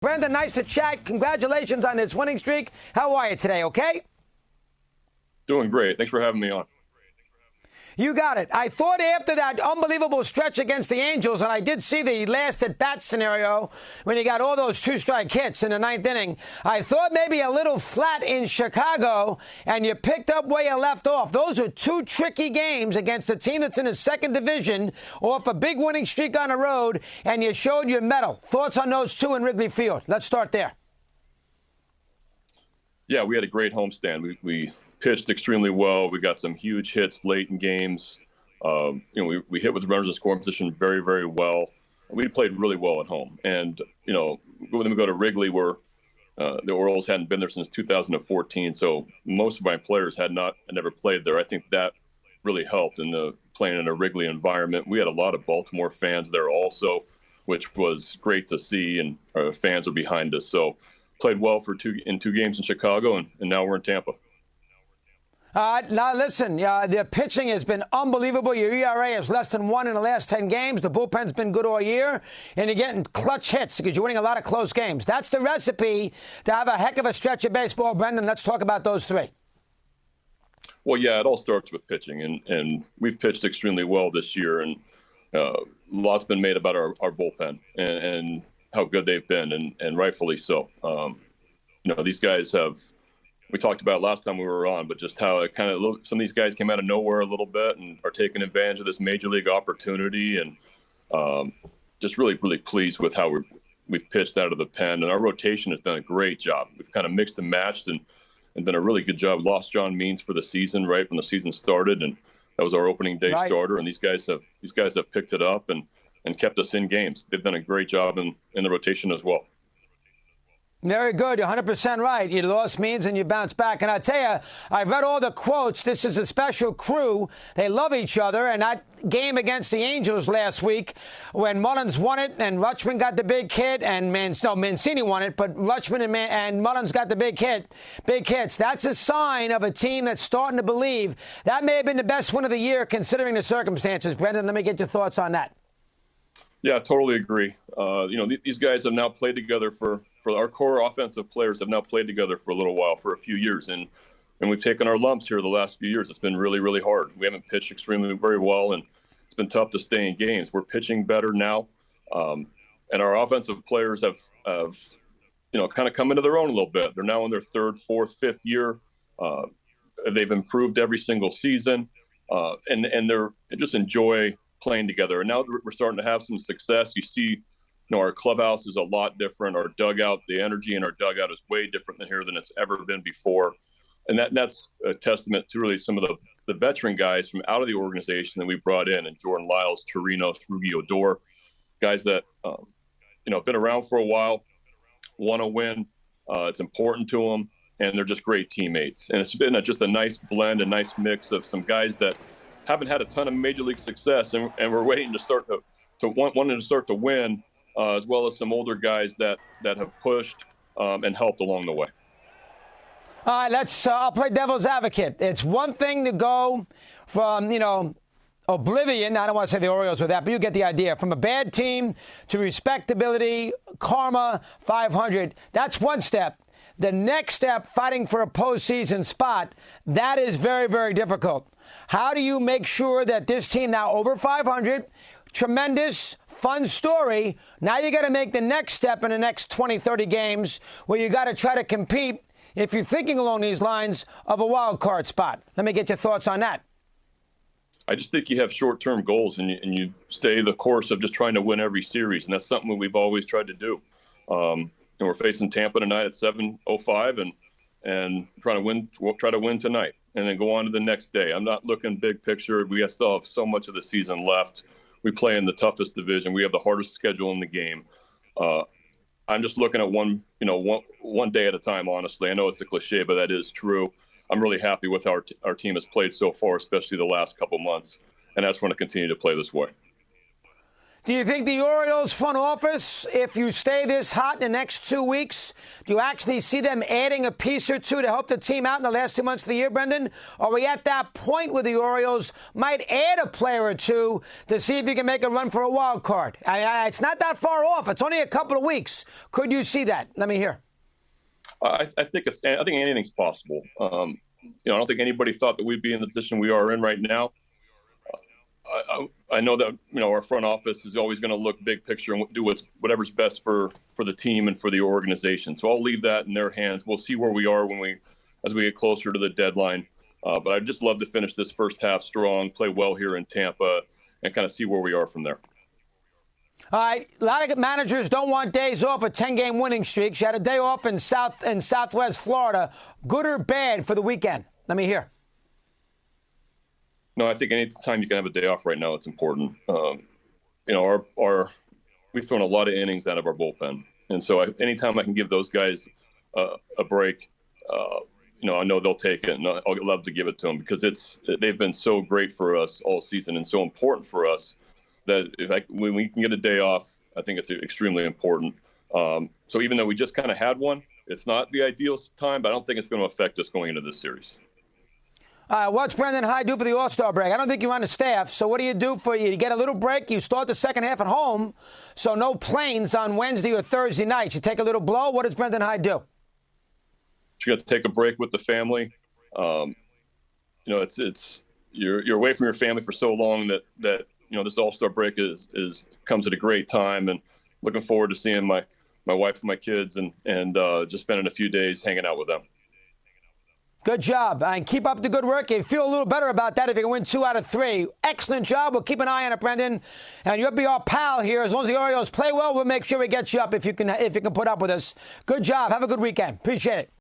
Brandon, nice to chat. Congratulations on this winning streak. How are you today, okay? Doing great. Thanks for having me on. You got it. I thought after that unbelievable stretch against the Angels, and I did see the last at-bat scenario when you got all those two-strike hits in the ninth inning, I thought maybe a little flat in Chicago, and you picked up where you left off. Those are two tricky games against a team that's in the second division off a big winning streak on the road, and you showed your mettle. Thoughts on those two in Wrigley Field? Let's start there. Yeah, we had a great homestand. We pitched extremely well. We got some huge hits late in games. We hit with runners in scoring position very, very well. We played really well at home. And, when we go to Wrigley, where the Orioles hadn't been there since 2014, so most of my players had never played there. I think that really helped in playing in a Wrigley environment. We had a lot of Baltimore fans there also, which was great to see, and our fans are behind us. So played well in two games in Chicago, and now we're in Tampa. Now, listen, the pitching has been unbelievable. Your ERA is less than 1 in the last 10 games. The bullpen's been good all year, and you're getting clutch hits because you're winning a lot of close games. That's the recipe to have a heck of a stretch of baseball. Brendan, let's talk about those three. Well, yeah, it all starts with pitching, and we've pitched extremely well this year, and lots been made about our bullpen and how good they've been, and rightfully so. These guys we talked about last time we were on, but just how it kind of looked. Some of these guys came out of nowhere a little bit and are taking advantage of this major league opportunity, and just really, really pleased with how we've pitched out of the pen. And our rotation has done a great job. We've kind of mixed and matched and done a really good job. Lost John Means for the season, right when the season started, and that was our opening day starter. And these guys have picked it up and kept us in games. They've done a great job in the rotation as well. Very good. You're 100% right. You lost Means and you bounced back. And I tell you, I read all the quotes. This is a special crew. They love each other. And that game against the Angels last week, when Mullins won it and Rutschman got the big hit, and Mancini won it, but Rutschman and Mullins got the big hits. That's a sign of a team that's starting to believe. That may have been the best win of the year considering the circumstances. Brendan, let me get your thoughts on that. Yeah, I totally agree. These guys have now played together for our core offensive players have now played together for a little while, for a few years, and we've taken our lumps here the last few years. It's been really, really hard. We haven't pitched extremely very well, and it's been tough to stay in games. We're pitching better now, and our offensive players have kind of come into their own a little bit. They're now in their third, fourth, fifth year. They've improved every single season, and they just enjoy playing together. And now we're starting to have some success. You see, our clubhouse is a lot different. Our dugout, the energy in our dugout is way different than it's ever been before. And that's a testament to really some of the veteran guys from out of the organization that we brought in, and Jordan Lyles, Torino, Rugi Odor, guys that, been around for a while, want to win. It's important to them, and they're just great teammates. And it's been just a nice blend, a nice mix of some guys that haven't had a ton of major league success, and we're waiting to start wanting to start to win, as well as some older guys that have pushed and helped along the way. All right, I'll play devil's advocate. It's one thing to go from, oblivion. I don't want to say the Orioles were that, but you get the idea. From a bad team to respectability, karma, 500. That's one step. The next step, fighting for a postseason spot, that is very, very difficult. How do you make sure that this team now over 500, tremendous, fun story, now you got to make the next step in the next 20, 30 games where you got to try to compete, if you're thinking along these lines, of a wild card spot. Let me get your thoughts on that. I just think you have short-term goals, and you stay the course of just trying to win every series, and that's something that we've always tried to do. And we're facing Tampa tonight at 7:05, and try to win tonight, and then go on to the next day. I'm not looking big picture. We still have so much of the season left. We play in the toughest division. We have the hardest schedule in the game. I'm just looking at one day at a time, honestly. I know it's a cliche, but that is true. I'm really happy with how our team has played so far, especially the last couple months, and I just want to continue to play this way. Do you think the Orioles front office, if you stay this hot in the next 2 weeks, do you actually see them adding a piece or two to help the team out in the last 2 months of the year, Brendan? Are we at that point where the Orioles might add a player or two to see if you can make a run for a wild card? It's not that far off. It's only a couple of weeks. Could you see that? Let me hear. I think anything's possible. I don't think anybody thought that we'd be in the position we are in right now. I know that our front office is always going to look big picture and do whatever's best for the team and for the organization. So I'll leave that in their hands. We'll see where we are as we get closer to the deadline. But I'd just love to finish this first half strong, play well here in Tampa, and kind of see where we are from there. All right, a lot of managers don't want days off a 10-game winning streak. You had a day off in Southwest Florida. Good or bad for the weekend? Let me hear. No, I think any time you can have a day off right now, it's important. We've thrown a lot of innings out of our bullpen, and so anytime I can give those guys a break, I know they'll take it, and I'll love to give it to them because they've been so great for us all season and so important for us that when we can get a day off, I think it's extremely important. So even though we just kind of had one, it's not the ideal time, but I don't think it's going to affect us going into this series. What's Brandon Hyde do for the All-Star break? I don't think you're on the staff, so what do? You get a little break, you start the second half at home, so no planes on Wednesday or Thursday nights. You take a little blow. What does Brandon Hyde do? You got to take a break with the family. You're away from your family for so long that this All-Star break comes at a great time, and looking forward to seeing my wife and my kids and just spending a few days hanging out with them. Good job. And keep up the good work. You feel a little better about that if you can win 2 out of 3. Excellent job. We'll keep an eye on it, Brendan. And you'll be our pal here. As long as the Orioles play well, we'll make sure we get you up if you can put up with us. Good job. Have a good weekend. Appreciate it.